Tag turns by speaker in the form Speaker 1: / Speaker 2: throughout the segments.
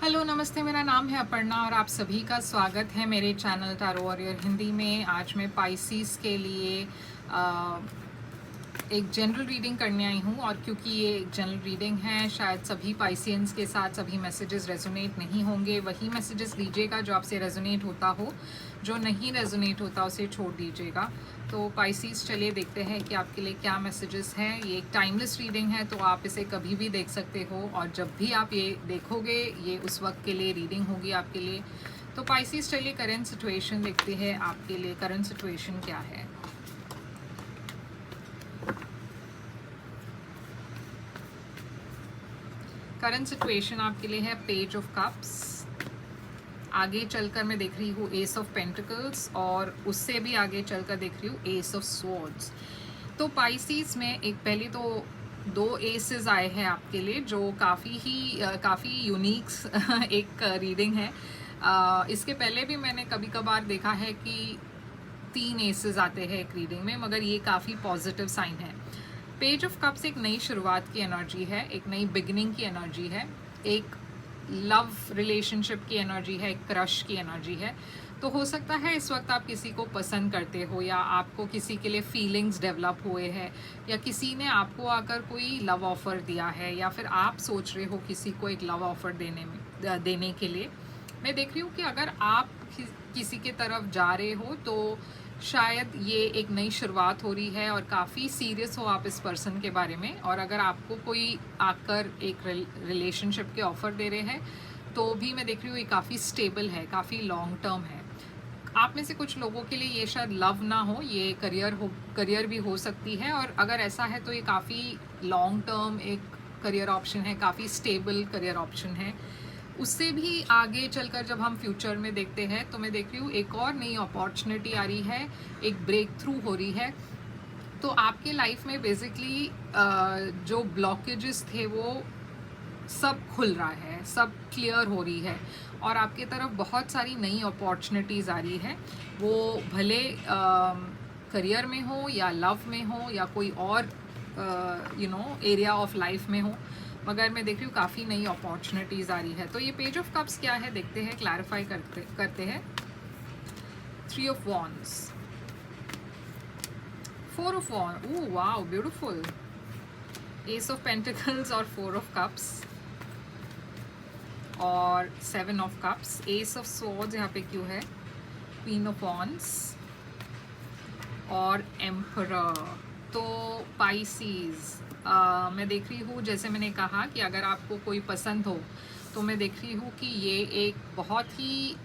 Speaker 1: Hello नमस्ते, मेरा नाम है अपर्णा और आप सभी का स्वागत है मेरे चैनल टैरो वॉरियर हिंदी में। आज मैं पाइसीस के लिए एक जनरल रीडिंग करने आई हूँ और क्योंकि ये एक जनरल रीडिंग है, शायद सभी पाइसियंस के साथ सभी मैसेजेस रेजोनेट नहीं होंगे। वही मैसेजेस लीजिएगा जो आपसे रेजोनेट होता हो, जो नहीं रेजोनेट होता उसे छोड़ दीजिएगा। तो पाइसिस, चलिए देखते हैं कि आपके लिए क्या मैसेजेस हैं। ये एक टाइमलेस रीडिंग है, तो आप इसे कभी भी देख सकते हो और जब भी आप ये देखोगे ये उस वक्त के लिए रीडिंग होगी आपके लिए। तो पाइसिस, चलिए करंट सिचुएशन देखते हैं आपके लिए। करंट सिचुएशन क्या है? करंट सिचुएशन आपके लिए है पेज ऑफ कप्स। आगे चलकर मैं देख रही हूँ एस ऑफ पेंटिकल्स और उससे भी आगे चलकर देख रही हूँ एस ऑफ स्वॉर्ड्स। तो पाइसिस में एक पहले तो दो एसेस आए हैं आपके लिए जो काफ़ी यूनिक एक रीडिंग है। इसके पहले भी मैंने कभी कभार देखा है कि 3 एसेस आते हैं एक रीडिंग में, मगर ये काफ़ी पॉजिटिव साइन है। पेज ऑफ कप्स एक नई शुरुआत की एनर्जी है, एक नई बिगिनिंग की एनर्जी है, एक लव रिलेशनशिप की एनर्जी है, एक क्रश की एनर्जी है। तो हो सकता है इस वक्त आप किसी को पसंद करते हो या आपको किसी के लिए फीलिंग्स डेवलप हुए हैं या किसी ने आपको आकर कोई लव ऑफ़र दिया है या फिर आप सोच रहे हो किसी को एक लव ऑफ़र देने के लिए। मैं देख रही हूँ कि अगर आप किसी के तरफ जा रहे हो तो शायद ये एक नई शुरुआत हो रही है और काफ़ी सीरियस हो आप इस पर्सन के बारे में। और अगर आपको कोई आकर एक रिलेशनशिप के ऑफ़र दे रहे हैं तो भी मैं देख रही हूँ ये काफ़ी स्टेबल है, काफ़ी लॉन्ग टर्म है। आप में से कुछ लोगों के लिए ये शायद लव ना हो, ये करियर भी हो सकती है। और अगर ऐसा है तो ये काफ़ी लॉन्ग टर्म एक करियर ऑप्शन है, काफ़ी स्टेबल करियर ऑप्शन है। उससे भी आगे चलकर जब हम फ्यूचर में देखते हैं तो मैं देख रही हूँ एक और नई अपॉर्चुनिटी आ रही है, एक ब्रेक थ्रू हो रही है। तो आपके लाइफ में बेसिकली जो ब्लॉकेजेस थे वो सब खुल रहा है, सब क्लियर हो रही है और आपके तरफ बहुत सारी नई अपॉर्चुनिटीज़ आ रही है। वो भले करियर में हो या लव में हो या कोई और एरिया ऑफ लाइफ में हो, मगर मैं देख रही हूँ काफ़ी नई अपॉर्चुनिटीज़ आ रही है। तो ये पेज ऑफ कप्स क्या है देखते हैं, क्लैरिफाई करते हैं। 3 of wands, 4 of wand, oh wow beautiful, ace of pentacles और 4 ऑफ कप्स और 7 of cups, ace of swords यहाँ पे क्यों है, क्वीन ऑफ वॉन्ड्स और एम्परर। तो पाइसीज, मैं देख रही हूँ जैसे मैंने कहा कि अगर आपको कोई पसंद हो तो मैं देख रही हूँ कि ये एक बहुत ही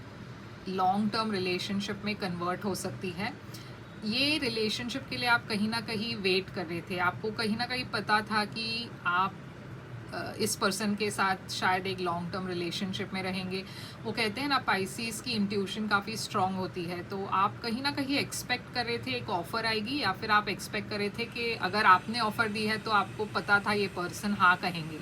Speaker 1: लॉन्ग टर्म रिलेशनशिप में कन्वर्ट हो सकती है। ये रिलेशनशिप के लिए आप कहीं ना कहीं वेट कर रहे थे, आपको कहीं ना कहीं पता था कि आप इस पर्सन के साथ शायद एक लॉन्ग टर्म रिलेशनशिप में रहेंगे। वो कहते हैं ना पाइसीज की इंट्यूशन काफ़ी स्ट्रांग होती है, तो आप कहीं ना कहीं एक्सपेक्ट कर रहे थे एक ऑफ़र आएगी या फिर आप एक्सपेक्ट कर रहे थे कि अगर आपने ऑफ़र दी है तो आपको पता था ये पर्सन हाँ कहेंगे।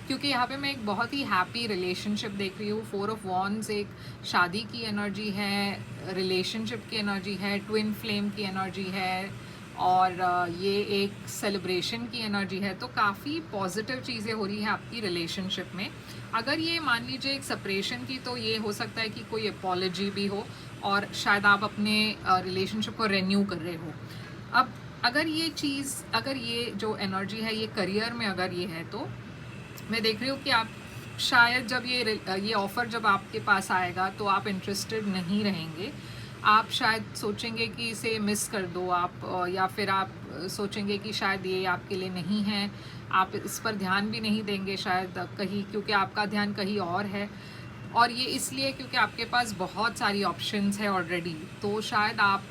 Speaker 1: क्योंकि यहाँ पे मैं एक बहुत ही हैप्पी रिलेशनशिप देख रही हूँ। 4 ऑफ वॉन्ड्स एक शादी की एनर्जी है, रिलेशनशिप की एनर्जी है, ट्विन फ्लेम की एनर्जी है और ये एक सेलिब्रेशन की एनर्जी है। तो काफ़ी पॉजिटिव चीज़ें हो रही है आपकी रिलेशनशिप में। अगर ये मान लीजिए एक सेपरेशन की, तो ये हो सकता है कि कोई अपॉलॉजी भी हो और शायद आप अपने रिलेशनशिप को रेन्यू कर रहे हो। अब अगर ये जो एनर्जी है ये करियर में अगर ये है तो मैं देख रही हूँ कि आप शायद जब ये ऑफ़र जब आपके पास आएगा तो आप इंटरेस्टेड नहीं रहेंगे। आप शायद सोचेंगे कि इसे मिस कर दो आप, या फिर आप सोचेंगे कि शायद ये आपके लिए नहीं है। आप इस पर ध्यान भी नहीं देंगे शायद कहीं, क्योंकि आपका ध्यान कहीं और है। और ये इसलिए क्योंकि आपके पास बहुत सारी ऑप्शंस है ऑलरेडी, तो शायद आप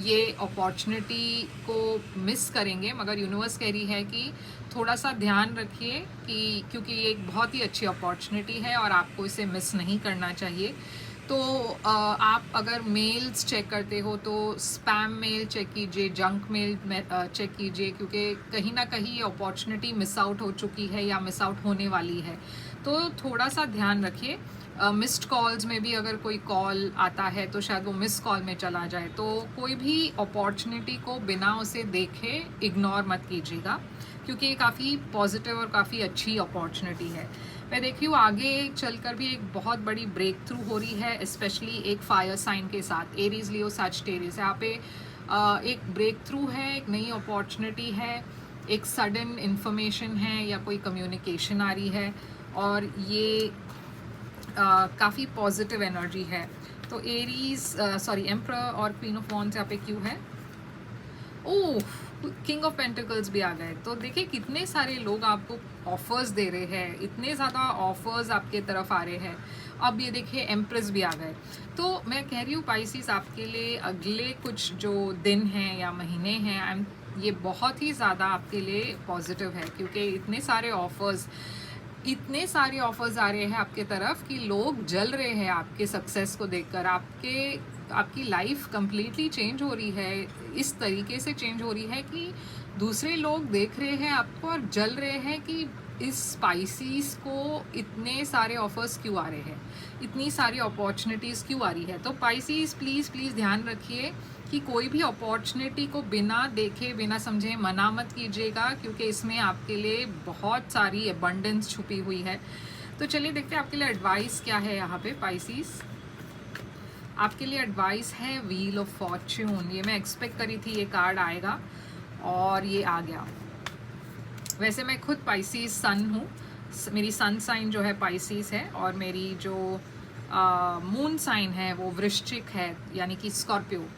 Speaker 1: ये अपॉर्चुनिटी को मिस करेंगे। मगर यूनिवर्स कह रही है कि थोड़ा सा ध्यान रखिए कि क्योंकि ये एक बहुत ही अच्छी अपॉर्चुनिटी है और आपको इसे मिस नहीं करना चाहिए। तो आप अगर मेल्स चेक करते हो तो स्पैम मेल चेक कीजिए, जंक मेल चेक कीजिए, क्योंकि कहीं ना कहीं अपॉर्चुनिटी मिस आउट हो चुकी है या मिस आउट होने वाली है। तो थोड़ा सा ध्यान रखिए। मिस्ड कॉल्स में भी अगर कोई कॉल आता है तो शायद वो मिस कॉल में चला जाए। तो कोई भी अपॉर्चुनिटी को बिना उसे देखे इग्नोर मत कीजिएगा, क्योंकि ये काफ़ी पॉजिटिव और काफ़ी अच्छी अपॉर्चुनिटी है। मैं देख रही हूँ आगे चलकर भी एक बहुत बड़ी ब्रेक थ्रू हो रही है, स्पेशली एक फायर साइन के साथ, एरीज, लियो, सजिटेरियस। यहाँ पे एक ब्रेक थ्रू है, एक नई अपॉर्चुनिटी है, एक सडन इंफॉर्मेशन है या कोई कम्युनिकेशन आ रही है, और ये काफ़ी पॉजिटिव एनर्जी है। तो एरीज, सॉरी, एम्परर और क्वीन ऑफ वॉन्ड्स यहाँ पे क्यों है? ओह, किंग ऑफ पेंटिकल्स भी आ गए। तो देखिए कितने सारे लोग आपको ऑफर्स दे रहे हैं, इतने ज़्यादा ऑफर्स आपके तरफ आ रहे हैं। अब ये देखिए एम्प्रेस भी आ गए। तो मैं कह रही हूँ पाइसिस, आपके लिए अगले कुछ जो दिन हैं या महीने हैं, ये बहुत ही ज़्यादा आपके लिए पॉजिटिव है, क्योंकि इतने सारे ऑफर्स आ रहे हैं आपके तरफ कि लोग जल रहे हैं आपके सक्सेस को देखकर। आपकी लाइफ कंप्लीटली चेंज हो रही है, इस तरीके से चेंज हो रही है कि दूसरे लोग देख रहे हैं आपको और जल रहे हैं कि इस स्पाइसीज को इतने सारे ऑफर्स क्यों आ रहे हैं, इतनी सारी अपॉर्चुनिटीज़ क्यों आ रही है। तो पाइसीज प्लीज़ प्लीज़ ध्यान रखिए कि कोई भी अपॉर्चुनिटी को बिना देखे बिना समझे मना मत कीजिएगा, क्योंकि इसमें आपके लिए बहुत सारी एबंडेंस छुपी हुई है। तो चलिए देखते हैं आपके लिए एडवाइस क्या है यहाँ पे पाइसीज। आपके लिए एडवाइस है व्हील ऑफ फॉर्च्यून। ये मैं एक्सपेक्ट करी थी ये कार्ड आएगा और ये आ गया। वैसे मैं खुद पाइसीज सन हूँ, मेरी सन साइन जो है पाइसीज है, और मेरी जो मून साइन है वो वृश्चिक है, यानी कि स्कॉर्पियो।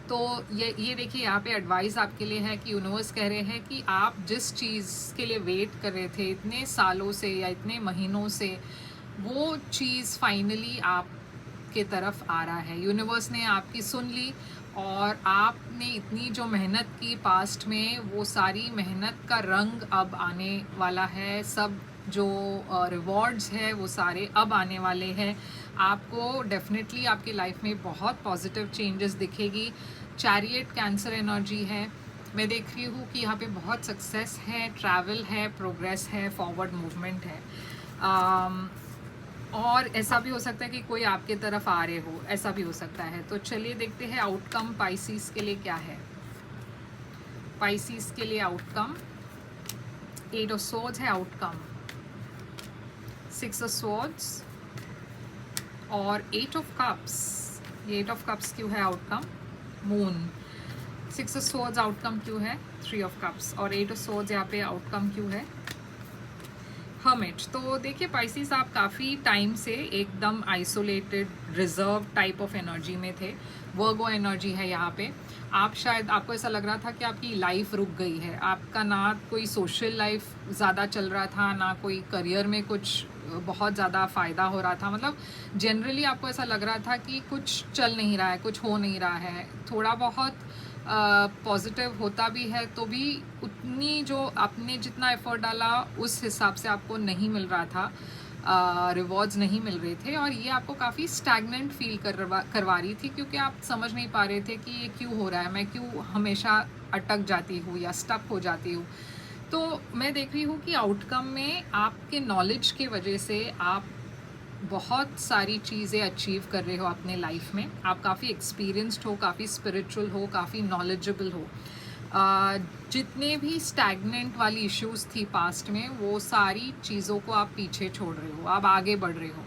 Speaker 1: तो ये देखिए यहाँ पे एडवाइस आपके लिए है कि यूनिवर्स कह रहे हैं कि आप जिस चीज़ के लिए वेट कर रहे थे इतने सालों से या इतने महीनों से, वो चीज़ फाइनली आप के तरफ आ रहा है। यूनिवर्स ने आपकी सुन ली, और आपने इतनी जो मेहनत की पास्ट में, वो सारी मेहनत का रंग अब आने वाला है। सब जो रिवॉर्ड्स है वो सारे अब आने वाले हैं। आपको डेफिनेटली आपकी लाइफ में बहुत पॉजिटिव चेंजेस दिखेगी। चैरियट कैंसर एनर्जी है। मैं देख रही हूँ कि यहाँ पे बहुत सक्सेस है, ट्रैवल है, प्रोग्रेस है, फॉरवर्ड मूवमेंट है। और ऐसा भी हो सकता है कि कोई आपके तरफ आ रहे हो, ऐसा भी हो सकता है। तो चलिए देखते हैं आउटकम पाइसीज के लिए क्या है। पाइसीज के लिए आउटकम 8 ऑफ सोर्ड्स है आउटकम, 6 ऑफ सोर्ड्स और 8 ऑफ कप्स। ये 8 ऑफ कप्स क्यों है outcome? Moon. 6 of swords outcome क्यों है? 3 ऑफ कप्स। और 8 ऑफ सोर्ड्स यहाँ पे आउटकम क्यों है? हर्मिट। तो देखिए पाइसीज, आप काफ़ी टाइम से एकदम isolated, reserve type of energy में थे। वर्गो एनर्जी है यहाँ पे। आप शायद, आपको ऐसा लग रहा था कि आपकी लाइफ रुक गई है। आपका ना कोई सोशल लाइफ ज़्यादा चल रहा था, ना कोई करियर में कुछ बहुत ज़्यादा फ़ायदा हो रहा था। मतलब जनरली आपको ऐसा लग रहा था कि कुछ चल नहीं रहा है, कुछ हो नहीं रहा है। थोड़ा बहुत पॉजिटिव होता भी है तो भी उतनी जो आपने जितना एफर्ट डाला उस हिसाब से आपको नहीं मिल रहा था, रिवॉर्ड्स नहीं मिल रहे थे, और ये आपको काफ़ी स्टैगनेंट फील करवा रही थी, क्योंकि आप समझ नहीं पा रहे थे कि ये क्यों हो रहा है, मैं क्यों हमेशा अटक जाती हूँ या स्टक हो जाती हूँ। तो मैं देख रही हूँ कि आउटकम में आपके नॉलेज की वजह से आप बहुत सारी चीज़ें अचीव कर रहे हो अपने लाइफ में। आप काफ़ी एक्सपीरियंस्ड हो, काफ़ी स्पिरिचुअल हो, काफ़ी नॉलेजेबल हो। जितने भी स्टैगनेंट वाली इश्यूज थी पास्ट में, वो सारी चीज़ों को आप पीछे छोड़ रहे हो, आप आगे बढ़ रहे हो।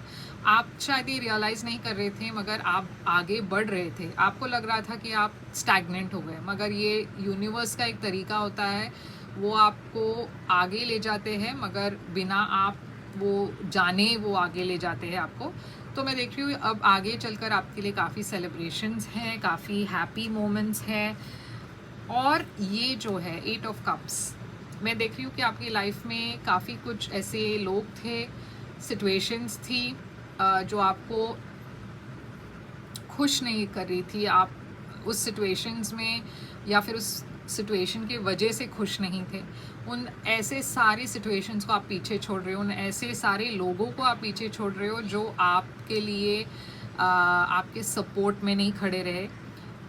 Speaker 1: आप शायद ये रियलाइज़ नहीं कर रहे थे, मगर आप आगे बढ़ रहे थे। आपको लग रहा था कि आप स्टैगनेंट हो गए, मगर ये यूनिवर्स का एक तरीका होता है, वो आपको आगे ले जाते हैं, मगर बिना आप वो जाने वो आगे ले जाते हैं आपको। तो मैं देख रही हूँ अब आगे चलकर आपके लिए काफ़ी सेलिब्रेशंस हैं, काफ़ी हैप्पी मोमेंट्स हैं। और ये जो है 8 ऑफ कप्स, मैं देख रही हूँ कि आपकी लाइफ में काफ़ी कुछ ऐसे लोग थे, सिचुएशंस थी जो आपको खुश नहीं कर रही थी। आप उस सिचुएशंस में या फिर उस सिचुएशन की वजह से खुश नहीं थे। उन ऐसे सारे सिचुएशंस को आप पीछे छोड़ रहे हो, उन ऐसे सारे लोगों को आप पीछे छोड़ रहे हो जो आपके लिए आपके सपोर्ट में नहीं खड़े रहे,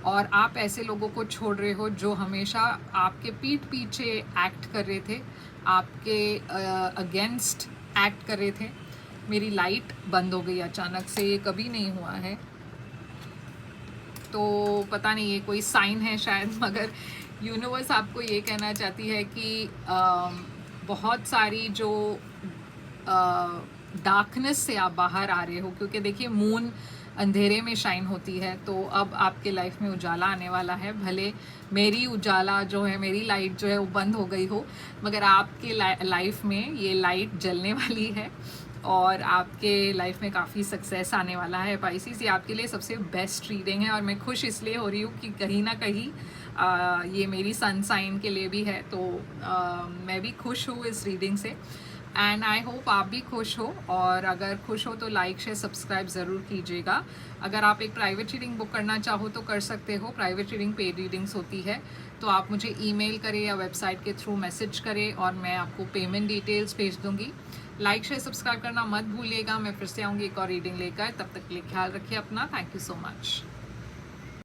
Speaker 1: और आप ऐसे लोगों को छोड़ रहे हो जो हमेशा आपके पीठ पीछे एक्ट कर रहे थे, आपके अगेंस्ट एक्ट कर रहे थे। मेरी लाइट बंद हो गई अचानक से, ये कभी नहीं हुआ है, तो पता नहीं ये कोई साइन है शायद, मगर यूनिवर्स आपको ये कहना चाहती है कि बहुत सारी जो डार्कनेस से आप बाहर आ रहे हो, क्योंकि देखिए मून अंधेरे में शाइन होती है, तो अब आपके लाइफ में उजाला आने वाला है। भले मेरी उजाला जो है, मेरी लाइट जो है वो बंद हो गई हो, मगर आपके लाइफ में ये लाइट जलने वाली है और आपके लाइफ में काफ़ी सक्सेस आने वाला है। पाइसिस, ये आपके लिए सबसे बेस्ट रीडिंग है और मैं खुश इसलिए हो रही हूँ कि कहीं ना कहीं ये मेरी सन साइन के लिए भी है, तो मैं भी खुश हूँ इस रीडिंग से एंड आई होप आप भी खुश हो। और अगर खुश हो तो लाइक शेयर सब्सक्राइब ज़रूर कीजिएगा। अगर आप एक प्राइवेट रीडिंग बुक करना चाहो तो कर सकते हो। प्राइवेट रीडिंग पेड रीडिंग्स होती है, तो आप मुझे ईमेल करें या वेबसाइट के थ्रू मैसेज करें और मैं आपको पेमेंट डिटेल्स भेज दूँगी। लाइक शेयर सब्सक्राइब करना मत भूलिएगा। मैं फिर से आऊँगी एक और रीडिंग लेकर, तब तक के लिए ख्याल रखिए अपना। Thank you so much.